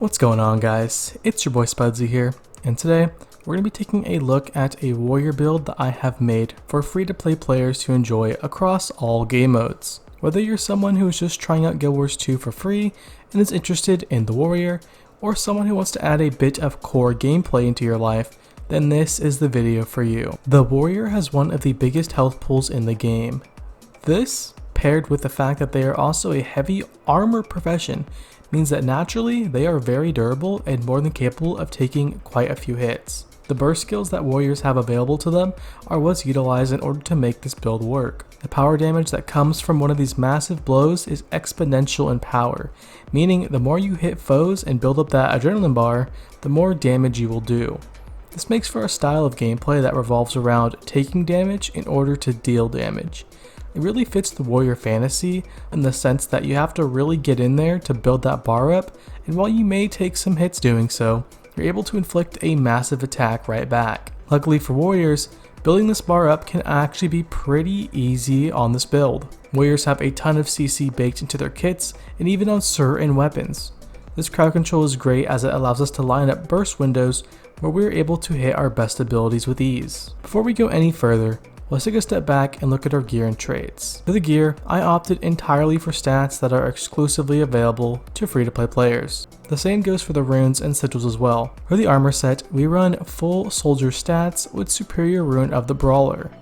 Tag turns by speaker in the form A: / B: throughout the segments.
A: What's going on, guys? It's your boy Spudzie here, and today we're going to be taking a look at a warrior build that I have made for free-to-play players to enjoy across all game modes. Whether you're someone who is just trying out Guild Wars 2 for free and is interested in the warrior, or someone who wants to add a bit of core gameplay into your life, then this is the video for you. The warrior has one of the biggest health pools in the game. This, paired with the fact that they are also a heavy armor profession, means that naturally they are very durable and more than capable of taking quite a few hits. The burst skills that warriors have available to them are what's utilized in order to make this build work. The power damage that comes from one of these massive blows is exponential in power, meaning the more you hit foes and build up that adrenaline bar, the more damage you will do. This makes for a style of gameplay that revolves around taking damage in order to deal damage. It really fits the warrior fantasy in the sense that you have to really get in there to build that bar up, and while you may take some hits doing so, you're able to inflict a massive attack right back. Luckily for warriors, building this bar up can actually be pretty easy on this build. Warriors have a ton of CC baked into their kits and even on certain weapons. This crowd control is great as it allows us to line up burst windows where we're able to hit our best abilities with ease. Before we go any further, let's take a step back and look at our gear and traits. For the gear, I opted entirely for stats that are exclusively available to free-to-play players. The same goes for the runes and sigils as well. For the armor set, we run full soldier stats with superior rune of the brawler.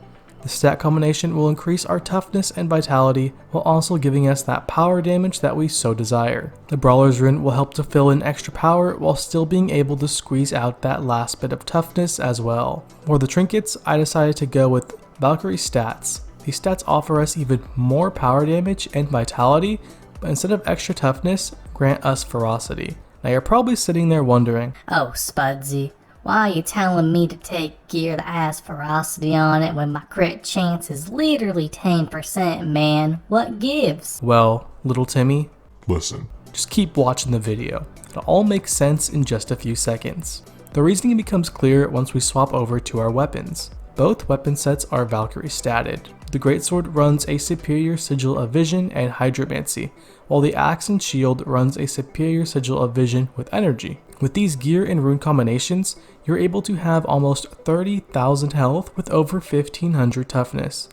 A: The stat combination will increase our toughness and vitality while also giving us that power damage that we so desire. The brawler's rune will help to fill in extra power while still being able to squeeze out that last bit of toughness as well. For the trinkets, I decided to go with Valkyrie stats. These stats offer us even more power damage and vitality, but instead of extra toughness, grant us ferocity. Now you're probably sitting there wondering,
B: "Oh, Spudsy, why are you telling me to take gear that has ferocity on it when my crit chance is literally 10%, man? What gives?"
A: well, little Timmy,
C: Listen,
A: just keep watching the video. It'll all make sense in just a few seconds. The reasoning becomes clear once we swap over to our weapons. Both weapon sets are Valkyrie statted. The greatsword runs a superior sigil of vision and hydromancy, while the axe and shield runs a superior sigil of vision with energy. With these gear and rune combinations, you're able to have almost 30,000 health with over 1500 toughness.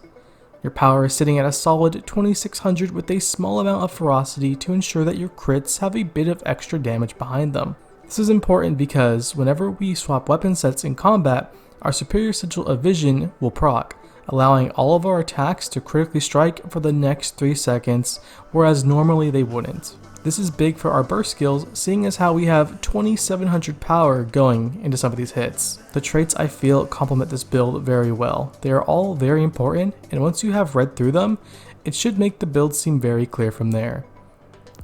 A: Your power is sitting at a solid 2600 with a small amount of ferocity to ensure that your crits have a bit of extra damage behind them. This is important because whenever we swap weapon sets in combat, our superior sigil of vision will proc, allowing all of our attacks to critically strike for the next 3 seconds, whereas normally they wouldn't. This is big for our burst skills, seeing as how we have 2700 power going into some of these hits. The traits I feel complement this build very well. They are all very important, and once you have read through them, it should make the build seem very clear from there.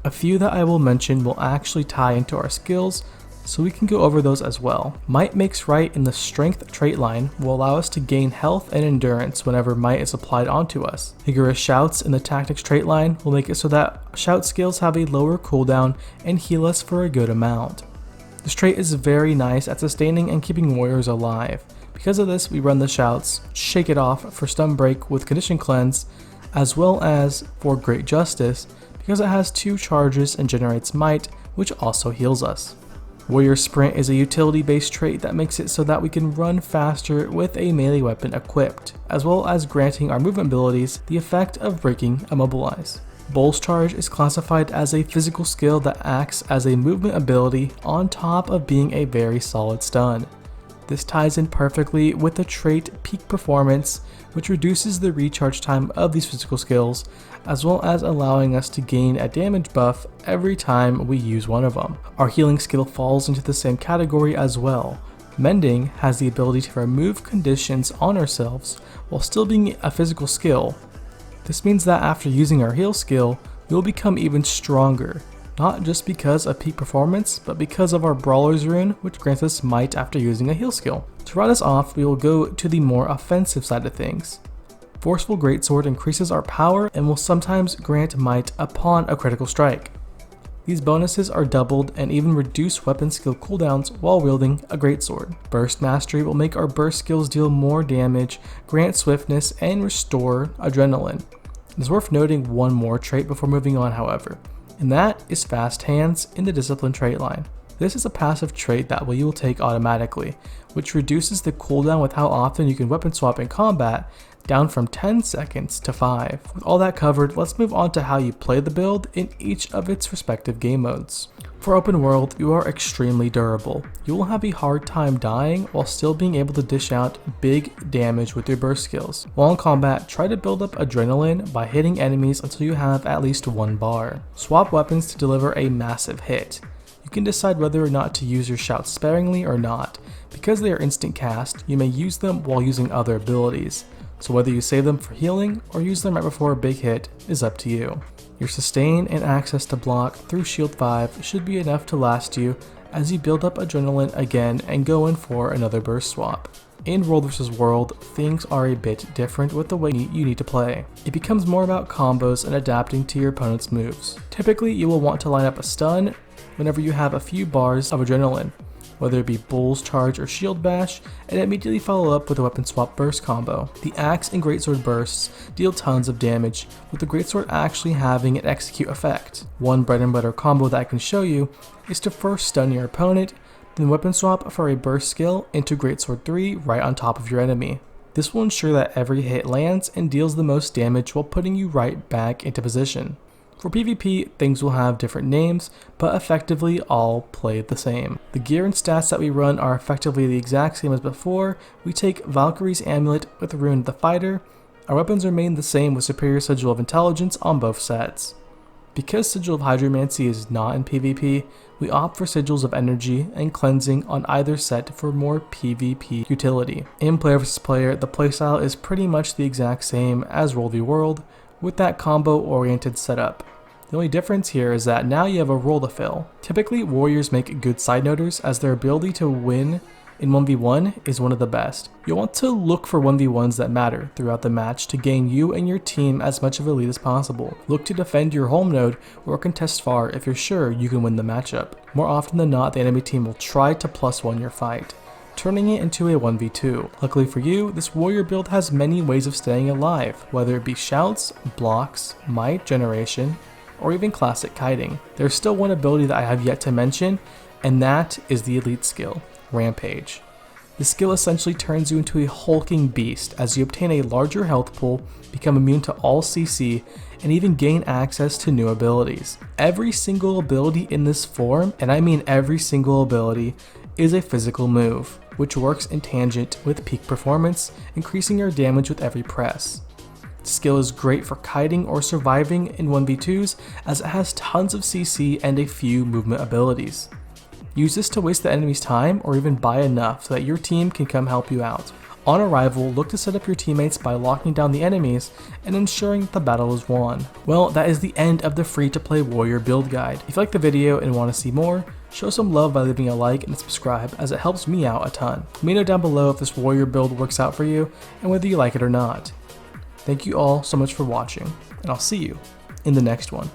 A: A few that I will mention will actually tie into our skills, so we can go over those as well. Might makes right in the strength trait line will allow us to gain health and endurance whenever might is applied onto us. Vigorous shouts in the tactics trait line will make it so that shout skills have a lower cooldown and heal us for a good amount. This trait is very nice at sustaining and keeping warriors alive. Because of this, we run the shouts, shake it off for stun break with condition cleanse, as well as for great justice because it has 2 charges and generates might, which also heals us. Warrior Sprint is a utility-based trait that makes it so that we can run faster with a melee weapon equipped, as well as granting our movement abilities the effect of breaking Immobilize. Bull's Charge is classified as a physical skill that acts as a movement ability on top of being a very solid stun. This ties in perfectly with the trait Peak Performance, which reduces the recharge time of these physical skills, as well as allowing us to gain a damage buff every time we use one of them. Our healing skill falls into the same category as well. Mending has the ability to remove conditions on ourselves while still being a physical skill. This means that after using our heal skill, we will become even stronger, not just because of peak performance, but because of our brawler's rune, which grants us might after using a heal skill. To round us off, we will go to the more offensive side of things. Forceful Greatsword increases our power and will sometimes grant might upon a critical strike. These bonuses are doubled and even reduce weapon skill cooldowns while wielding a greatsword. Burst Mastery will make our burst skills deal more damage, grant swiftness, and restore adrenaline. It is worth noting one more trait before moving on, however, and that is Fast Hands in the Discipline trait line. This is a passive trait that you will take automatically, which reduces the cooldown with how often you can weapon swap in combat down from 10 seconds to 5. With all that covered, let's move on to how you play the build in each of its respective game modes. For open world, you are extremely durable. You will have a hard time dying while still being able to dish out big damage with your burst skills. While in combat, try to build up adrenaline by hitting enemies until you have at least 1 bar. Swap weapons to deliver a massive hit. You can decide whether or not to use your shouts sparingly or not. Because they are instant cast, you may use them while using other abilities. So whether you save them for healing or use them right before a big hit is up to you. Your sustain and access to block through shield 5 should be enough to last you as you build up adrenaline again and go in for another burst swap. In World vs. World, things are a bit different with the way you need to play. It becomes more about combos and adapting to your opponent's moves. Typically, you will want to line up a stun whenever you have a few bars of adrenaline, whether it be Bull's Charge or Shield Bash, and immediately follow up with a weapon swap burst combo. The Axe and Greatsword bursts deal tons of damage, with the Greatsword actually having an execute effect. One bread and butter combo that I can show you is to first stun your opponent, then weapon swap for a burst skill into Greatsword 3 right on top of your enemy. This will ensure that every hit lands and deals the most damage while putting you right back into position. For PvP, things will have different names, but effectively all play the same. The gear and stats that we run are effectively the exact same as before. We take Valkyrie's Amulet with Rune the Fighter. Our weapons remain the same with Superior Sigil of Intelligence on both sets. Because Sigil of Hydromancy is not in PvP, we opt for Sigils of Energy and Cleansing on either set for more PvP utility. In Player vs. Player, the playstyle is pretty much the exact same as World v World, with that combo-oriented setup. The only difference here is that now you have a role to fill. Typically, warriors make good side noters as their ability to win in 1v1 is one of the best. You'll want to look for 1v1s that matter throughout the match to gain you and your team as much of a lead as possible. Look to defend your home node or contest far if you're sure you can win the matchup. More often than not, the enemy team will try to +1 your fight, turning it into a 1v2. Luckily for you, this warrior build has many ways of staying alive, whether it be shouts, blocks, might generation, or even classic kiting. There's still one ability that I have yet to mention, and that is the elite skill, Rampage. This skill essentially turns you into a hulking beast as you obtain a larger health pool, become immune to all CC, and even gain access to new abilities. Every single ability in this form, and I mean every single ability, is a physical move, which works in tangent with peak performance, increasing your damage with every press. The skill is great for kiting or surviving in 1v2s as it has tons of CC and a few movement abilities. Use this to waste the enemy's time or even buy enough so that your team can come help you out. On arrival, look to set up your teammates by locking down the enemies and ensuring that the battle is won. Well, that is the end of the free to play warrior build guide. If you like the video and want to see more, show some love by leaving a like and subscribe as it helps me out a ton. Let me know down below if this warrior build works out for you and whether you like it or not. Thank you all so much for watching, and I'll see you in the next one.